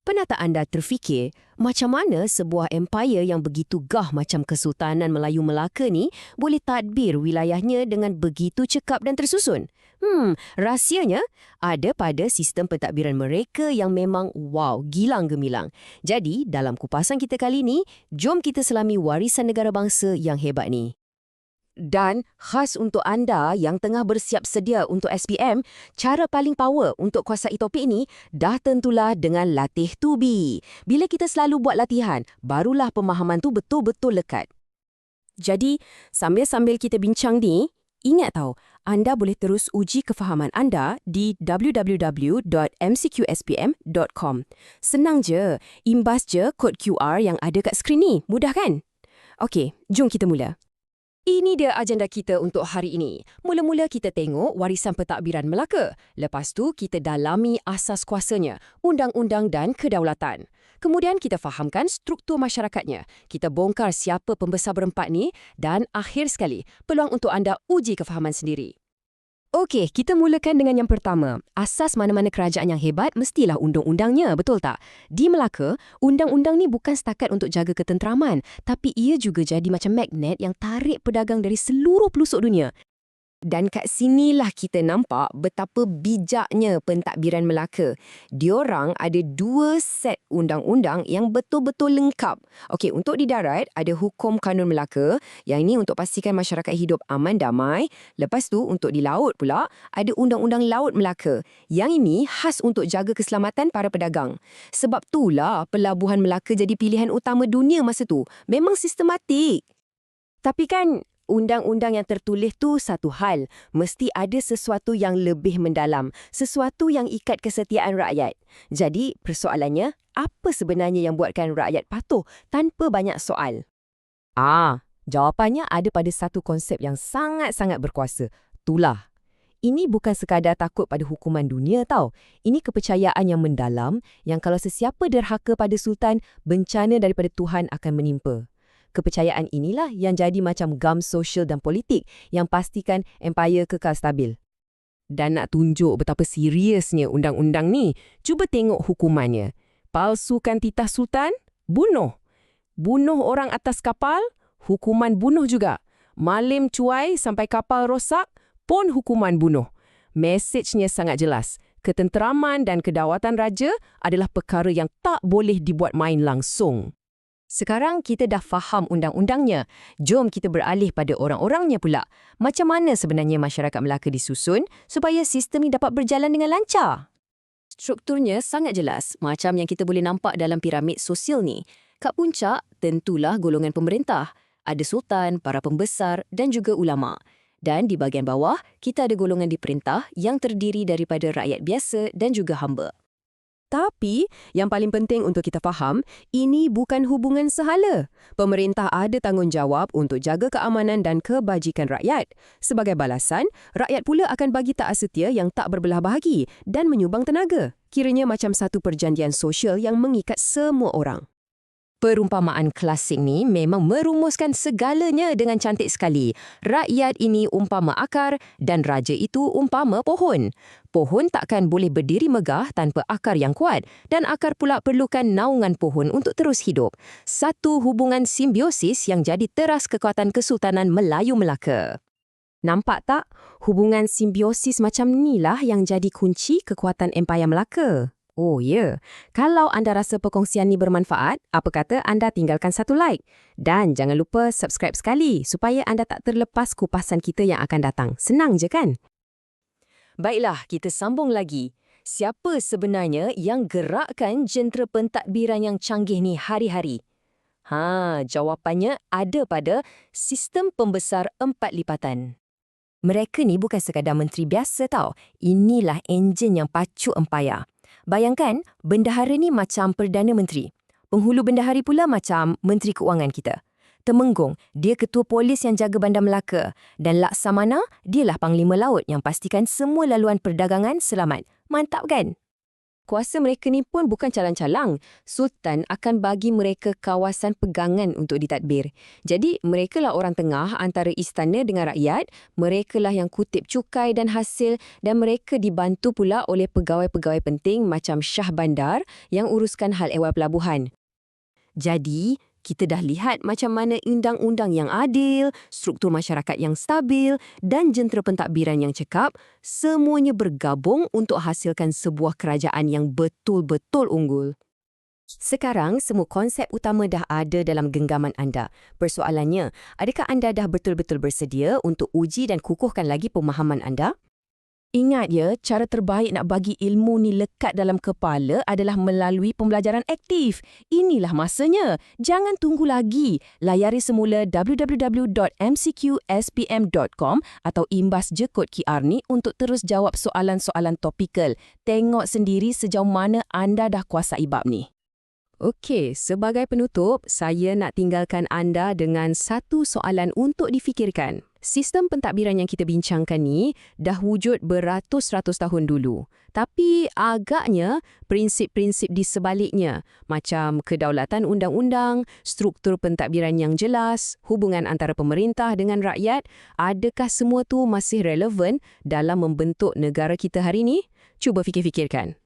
Pernah tak anda terfikir macam mana sebuah empire yang begitu gah macam Kesultanan Melayu Melaka ni boleh tadbir wilayahnya dengan begitu cekap dan tersusun? Rahsianya ada pada sistem pentadbiran mereka yang memang wow, gilang gemilang. Jadi, dalam kupasan kita kali ni, jom kita selami warisan negara bangsa yang hebat ni. Dan khas untuk anda yang tengah bersiap sedia untuk SPM, cara paling power untuk kuasai topik ini dah tentulah dengan latih tubi. Bila kita selalu buat latihan, barulah pemahaman tu betul-betul lekat. Jadi, sambil-sambil kita bincang ni, ingat tahu, anda boleh terus uji kefahaman anda di www.mcqspm.com. Senang je, imbas je kod QR yang ada kat skrin ni. Mudah kan? Okey, jom kita mula. Ini dia agenda kita untuk hari ini. Mula-mula kita tengok warisan pentadbiran Melaka. Lepas tu kita dalami asas kuasanya, undang-undang dan kedaulatan. Kemudian kita fahamkan struktur masyarakatnya. Kita bongkar siapa pembesar berempat ni dan akhir sekali, peluang untuk anda uji kefahaman sendiri. Okey, kita mulakan dengan yang pertama. Asas mana-mana kerajaan yang hebat mestilah undang-undangnya, betul tak? Di Melaka, undang-undang ni bukan setakat untuk jaga ketenteraman, tapi ia juga jadi macam magnet yang tarik pedagang dari seluruh pelosok dunia. Dan kat sinilah kita nampak betapa bijaknya pentadbiran Melaka. Diorang ada 2 set undang-undang yang betul-betul lengkap. Okey, untuk di darat ada Hukum Kanun Melaka, yang ini untuk pastikan masyarakat hidup aman damai. Lepas tu untuk di laut pula ada Undang-Undang Laut Melaka. Yang ini khas untuk jaga keselamatan para pedagang. Sebab itulah pelabuhan Melaka jadi pilihan utama dunia masa tu. Memang sistematik. Tapi kan undang-undang yang tertulis tu satu hal, mesti ada sesuatu yang lebih mendalam, sesuatu yang ikat kesetiaan rakyat. Jadi, persoalannya, apa sebenarnya yang buatkan rakyat patuh tanpa banyak soal? Jawapannya ada pada satu konsep yang sangat-sangat berkuasa. Itulah. Ini bukan sekadar takut pada hukuman dunia tau. Ini kepercayaan yang mendalam yang kalau sesiapa derhaka pada Sultan, bencana daripada Tuhan akan menimpa. Kepercayaan inilah yang jadi macam gam sosial dan politik yang pastikan empire kekal stabil. Dan nak tunjuk betapa seriusnya undang-undang ni, cuba tengok hukumannya. Palsukan titah sultan, bunuh. Bunuh orang atas kapal, hukuman bunuh juga. Malim cuai sampai kapal rosak, pun hukuman bunuh. Mesejnya sangat jelas. Ketenteraman dan kedaulatan raja adalah perkara yang tak boleh dibuat main langsung. Sekarang kita dah faham undang-undangnya. Jom kita beralih pada orang-orangnya pula. Macam mana sebenarnya masyarakat Melaka disusun supaya sistem ini dapat berjalan dengan lancar? Strukturnya sangat jelas, macam yang kita boleh nampak dalam piramid sosial ni. Kat puncak, tentulah golongan pemerintah. Ada sultan, para pembesar dan juga ulama'. Dan di bahagian bawah, kita ada golongan diperintah yang terdiri daripada rakyat biasa dan juga hamba. Tapi, yang paling penting untuk kita faham, ini bukan hubungan sehala. Pemerintah ada tanggungjawab untuk jaga keamanan dan kebajikan rakyat. Sebagai balasan, rakyat pula akan bagi taat setia yang tak berbelah bahagi dan menyumbang tenaga. Kiranya macam satu perjanjian sosial yang mengikat semua orang. Perumpamaan klasik ni memang merumuskan segalanya dengan cantik sekali. Rakyat ini umpama akar dan raja itu umpama pohon. Pohon takkan boleh berdiri megah tanpa akar yang kuat dan akar pula perlukan naungan pohon untuk terus hidup. Satu hubungan simbiosis yang jadi teras kekuatan Kesultanan Melayu Melaka. Nampak tak? Hubungan simbiosis macam inilah yang jadi kunci kekuatan Empayar Melaka. Oh ya, kalau anda rasa perkongsian ni bermanfaat, apa kata anda tinggalkan satu like? Dan jangan lupa subscribe sekali supaya anda tak terlepas kupasan kita yang akan datang. Senang je kan? Baiklah, kita sambung lagi. Siapa sebenarnya yang gerakkan jentera pentadbiran yang canggih ni hari-hari? Jawapannya ada pada sistem pembesar 4 lipatan. Mereka ni bukan sekadar menteri biasa tau. Inilah enjin yang pacu empayar. Bayangkan, bendahara ni macam Perdana Menteri. Penghulu bendahari pula macam Menteri Keuangan kita. Temenggung, dia ketua polis yang jaga Bandar Melaka. Dan Laksamana, dialah Panglima Laut yang pastikan semua laluan perdagangan selamat. Mantap kan? Kuasa mereka ni pun bukan calang-calang. Sultan akan bagi mereka kawasan pegangan untuk ditadbir. Jadi, mereka lah orang tengah antara istana dengan rakyat, mereka lah yang kutip cukai dan hasil dan mereka dibantu pula oleh pegawai-pegawai penting macam Syah Bandar yang uruskan hal ehwal pelabuhan. Jadi, kita dah lihat macam mana undang-undang yang adil, struktur masyarakat yang stabil dan jentera pentadbiran yang cekap, semuanya bergabung untuk hasilkan sebuah kerajaan yang betul-betul unggul. Sekarang, semua konsep utama dah ada dalam genggaman anda. Persoalannya, adakah anda dah betul-betul bersedia untuk uji dan kukuhkan lagi pemahaman anda? Ingat ya, cara terbaik nak bagi ilmu ni lekat dalam kepala adalah melalui pembelajaran aktif. Inilah masanya. Jangan tunggu lagi. Layari semula www.mcqspm.com atau imbas je kod QR ni untuk terus jawab soalan-soalan topikal. Tengok sendiri sejauh mana anda dah kuasai bab ni. Okey, sebagai penutup, saya nak tinggalkan anda dengan satu soalan untuk difikirkan. Sistem pentadbiran yang kita bincangkan ni dah wujud beratus-ratus tahun dulu. Tapi agaknya prinsip-prinsip di sebaliknya, macam kedaulatan undang-undang, struktur pentadbiran yang jelas, hubungan antara pemerintah dengan rakyat, adakah semua tu masih relevan dalam membentuk negara kita hari ni? Cuba fikir-fikirkan.